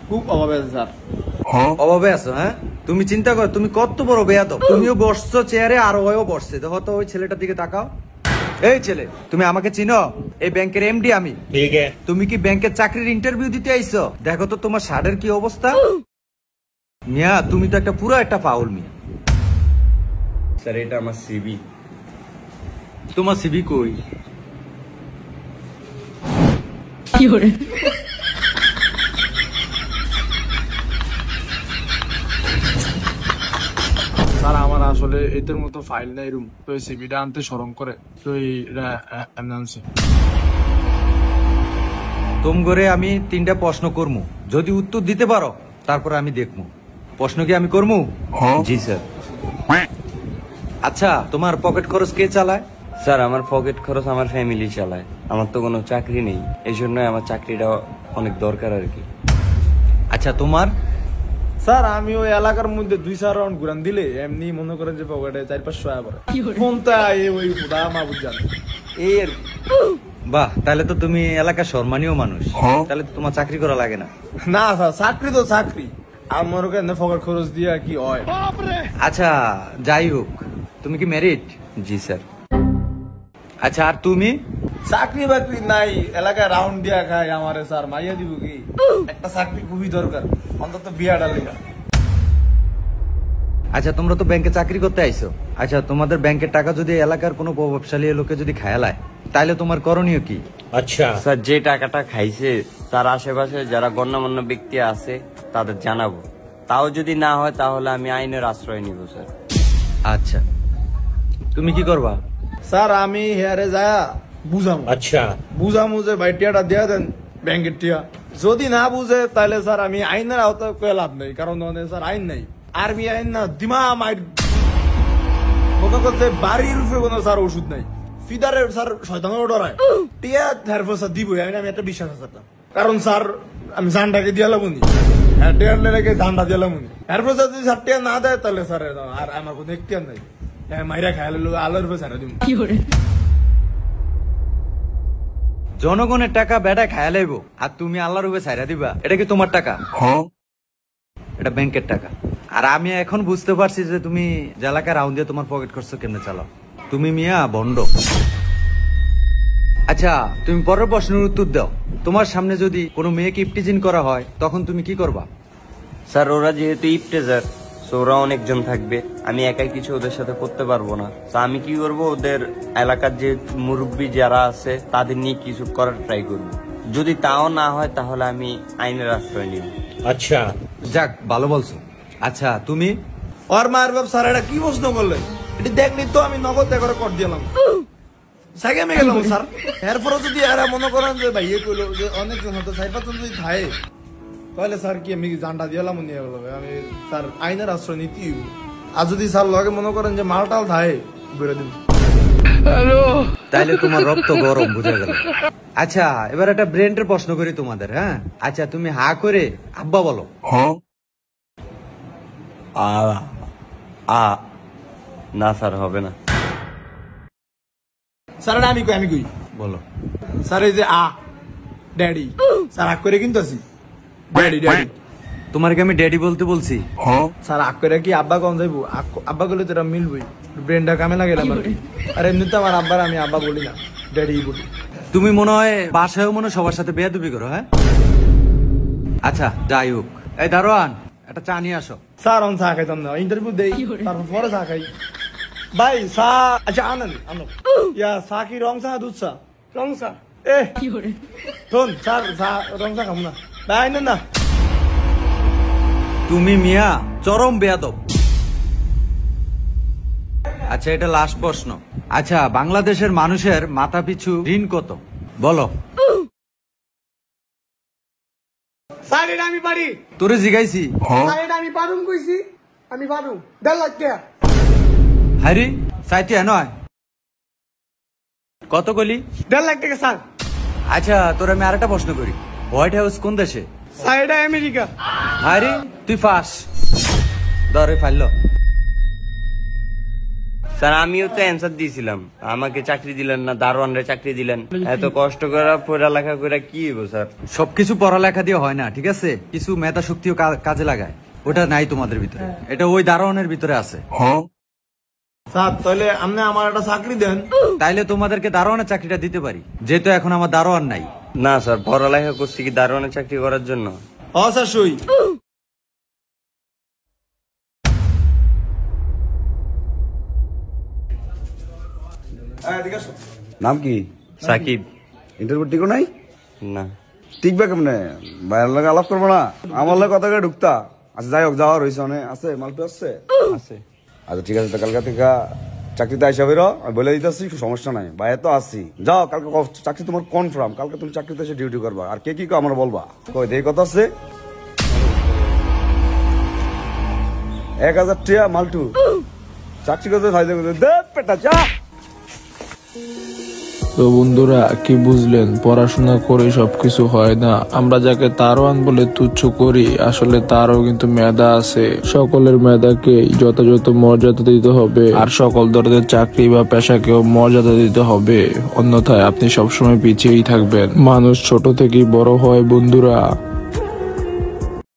খুব অভাবে আছে স্যার। অভাবে আছো? হ্যাঁ, তুমি চিন্তা করো, তুমি কত বড় বেয়াদব। তুমিও বসছো চেয়ারে আর ওও বসছে। দেখো তো ওই ছেলেটার দিকে তাকাও। এই ছেলে, তুমি আমাকে চিনো? এই ব্যাংকের এমডি আমি। ঠিক আছে। তুমি কি ব্যাংকের চাকরির ইন্টারভিউ দিতে আইছো? দেখো তো তোমার শার্টের কি অবস্থা। মিয়া, তুমি তো একটা পুরো একটা পাউল মিয়া। স্যার এটা আমার সিভি। তোমার সিভি কই? কি করে? স্যার আমার আসলে এদের মতো ফাইল নাই রুম, তো এই সিভিটা আনতে শরম করে, তো আনছি। তোম করে আমি 3টা প্রশ্ন করবো, যদি উত্তর দিতে পারো তারপরে আমি দেখবো। প্রশ্ন কি আমি করবো? জি স্যার। আচ্ছা, তোমার পকেট খরচ কে চালায়? স্যার আমার পকেট খরচ আমার ফ্যামিলি চালায়। আমার তো কোনো চাকরি নেই, এই জন্য আমার চাকরিটা অনেক দরকার আর কি। আচ্ছা, তোমার? স্যার আমি ওই এলাকার মধ্যে 2-4 রাউন্ড ঘুরান দিলে এমনি মনে করেন যে পকেটে 4-500 টাকা পড়ে। কোনটা ওই ফুটা মাহবুব জানে এই আর কি। বাহ, তাহলে তো তুমি এলাকার সম্মানীয় মানুষ, তাহলে তো তোমার চাকরি করা লাগে না। না স্যার, চাকরি তো চাকরি, আর মনে করেন পকেট খরচ দিয়ে কি হয়। আচ্ছা, যাই হোক, তুমি কি ম্যারিড? জি স্যার। আচ্ছা, আর তুমি? চাকরি বাকরি নাই, এলাকায় রাউন্ড দিয়া খাই। আমারে স্যার মাইয়া দিব কি? একটা চাকরি খুবই দরকার, অন্তত বিয়াটা লেগা। আচ্ছা, তোমরা তো ব্যাংকে চাকরি করতে আইছো। আচ্ছা, তোমাদের ব্যাংকের টাকা যদি এলাকার কোনো প্রভাবশালী লোকে যদি খায়ালায়, তাহলে তোমার করণীয় কি? আচ্ছা স্যার, যে টাকাটা খাইছে তার আশেপাশে যারা গণ্যমান্য ব্যক্তি আছে তাদের জানাবো। তাও যদি না হয় তাহলে আমি আইনের আশ্রয় নিব স্যার। আচ্ছা, তুমি কি করবা? স্যার আমি হেয়ারে যায় বুঝামু। আচ্ছা, বুঝামু যে ভাই টিয়াটা দিয়া দেন ব্যাংকের টিয়া। যদি না বুঝে তাহলে স্যার আমি আইনের আওতায় কয়ে লাভ নেই, কারণ স্যার আইন নাই, আর্মি আইন না, দিমা মাইর মনে করতে বাড়ির উপরে কোনো স্যার ওষুধ নাই। ফিদারে স্যার শয়তানের ডরায় টিয়া ধারফর স্যার দিব আমি একটা বিশ্বাস আছে, কারণ স্যার আমি জানটাকে দিয়ালাম উনি, হ্যাঁ টিয়ার লেগে জানটা দিয়ালাম উনি। এরপর যদি স্যার টিয়া না দেয় তাহলে স্যার আর আমার কোনো এখতিয়ার নাই, মাইরা খাইলে আলোর উপরে ছাড়া দিব। জনগণের টাকা বেটা খায়া লাইব, আর তুমি আল্লাহর উপরে ছাইরা দিবা? এটা কি তোমার টাকা? এটা ব্যাংকের টাকা। আর আমি এখন বুঝতে পারছি যে তুমি যে এলাকায় রাউন্ড দিয়ে তোমার পকেট খরচ কেমনে চালাও। তুমি মিয়া ভন্ড। আচ্ছা, তুমি পরের প্রশ্নের উত্তর দাও। তোমার সামনে যদি কোনো মেয়েকে ইপটিজিং করা হয় তখন তুমি কি করবা? স্যার ওরা যেহেতু ইপটেজার, ওরা অনেকজন থাকবে, আমি একাই কিছু ওদের সাথে করতে পারবো না। তো আমি কি করব, ওদের এলাকার যে মুরব্বী যারা আছে তাদের নিয়ে কিছু করার ট্রাই করব। যদি তাও না হয় তাহলে আমি আইনের আশ্রয় নিব। আচ্ছা, যাক, ভালো বলছো। আচ্ছা, তুমি? ওর মায়ের বাপ স্যার এটা কি প্রশ্ন করলেন? এটা দেখলি তো আমি নগদ করে কর দিলাম, সাইকে আমি গেলাম স্যার। এরপরে যদি এরা মনে করেন যে ভাই এ কইলো যে অনেকজন হতো 4-5 যদি থাকে, তাহলে স্যার কি আমি জানটা দিলাম নিয়ে গেল, আমি স্যার আইনের আশ্রয় নীতি। আর যদি স্যার লগে মনে করেন যে মালটাল থাকে বেরো দিন। তাইলে তোমার রক্ত গরম, বুঝা গেল। আচ্ছা, এবার একটা ব্রেনের প্রশ্ন করি তোমাদের। হ্যাঁ, আচ্ছা, তুমি হা করে আব্বা বলো। না স্যার, হবে না। স্যার আমি কই বলো। স্যার এই যে ড্যাডি, স্যার আগ করে কিন্তু আছি ড্যাডি ড্যাডি। তোমার কি আমি ড্যাডি বলতে বলছি? স্যার আগ করে কি আব্বা কম যাইবো? আব্বা করলে তো এটা মিলবই, ব্রেনটা কামে লাগে। আর এমনিতে আমার আব্বার আমি আব্বা বলি না, ড্যাডি বলি। তুমি মনে হয় বাসায়ও মনে সবার সাথে বেয়াদবি করো। হ্যাঁ, আচ্ছা, যাই হোক। এই দারোয়ান, একটা চা নিয়ে আসো। স্যার আমি চা খাইতাম না, ইন্টারভিউ দেই তারপর পরে চা খাই। ভাই চা, আচ্ছা আনেন আনো। ইয়া চা কি রং চা দুধ চা? রং চা। শোন স্যার, চা রং চা খাবো না ভাই, আনেন না। তুমি মিয়া চরম বেয়াদব। আচ্ছা, এটা লাস্ট প্রশ্ন। আচ্ছা, বাংলাদেশের মানুষের মাথা পিছু ঋণ কত বলো? স্যার এটা আমি পারি। তোরে জিগাইছি। স্যার এটা আমি পারুম কইছি, আমি পারুম। 1.5 লাখ টাকা। হারি চাইতে নয়, কত কলি? 1.5 লাখ টাকা স্যার। আচ্ছা, তোর আমি আরেকটা প্রশ্ন করি। হোয়াইট হাউস কোন দেশে? স্যার এটা আমেরিকা। হারি তুই ফাঁস ধরে ফাইল। স্যার আমিও তো অ্যান্সার দিয়েছিলাম, আমাকে চাকরি দিলেন না, দারোয়ানরে চাকরি দিলেন। এত কষ্ট করে পড়ালেখা করে কি হইব স্যার? সবকিছু পড়ালেখা দিয়ে হয় না, ঠিক আছে? কিছু মেধা শক্তিও কাজে লাগায়, ওটা নাই তোমাদের ভিতরে, এটা ওই দারোয়ানের ভিতরে আছে। স্যার তাহলে আপনি আমার একটা চাকরি দেন। তাইলে তোমাদেরকে দারোয়ানের চাকরিটা দিতে পারি, যেহেতু এখন আমার দারোয়ান নাই। না স্যার, পড়ালেখা করছি কি দারোয়ানের চাকরি করার জন্য? স্যার সই। নাম কি? সাকিব। ইন্টারভিউ টিকো নাই? না। টিকবে কেমনে? বাইরের লাগে আলাপ করবো না, আমার লাগে কথা করে ঢুকতা। আচ্ছা যাই হোক, যাওয়ার হয়েছে অনেক আছে, মালপি আসছে। আচ্ছা ঠিক আছে, কালকে থেকে চাকরিতে আইসা বেরো, আমি বলে দিতেছি, সমস্যা নাই, বাইরে তো আসছি। যাও, কালকে চাকরি তোমার কনফার্ম, কালকে তুমি চাকরিতে এসে ডিউটি করবা। আর কে কি আমার বলবা, কই দেই কথা আছে। 1000 টিয়া মালটু চাকরি করতে পেটা চা। তো বন্ধুরা, কি বুঝলেন? পড়াশোনা করে সবকিছু হয় না। আমরা যাকে দারোয়ান বলে তুচ্ছ করি, আসলে তারও কিন্তু মেধা আছে। সকলের মেধাকে যথাযথ মর্যাদা দিতে হবে, আর সকল ধরনের চাকরি বা পেশাকেও মর্যাদা দিতে হবে, অন্যথায় আপনি সবসময় পিছিয়েই থাকবেন। মানুষ ছোট থেকেই বড় হয় বন্ধুরা।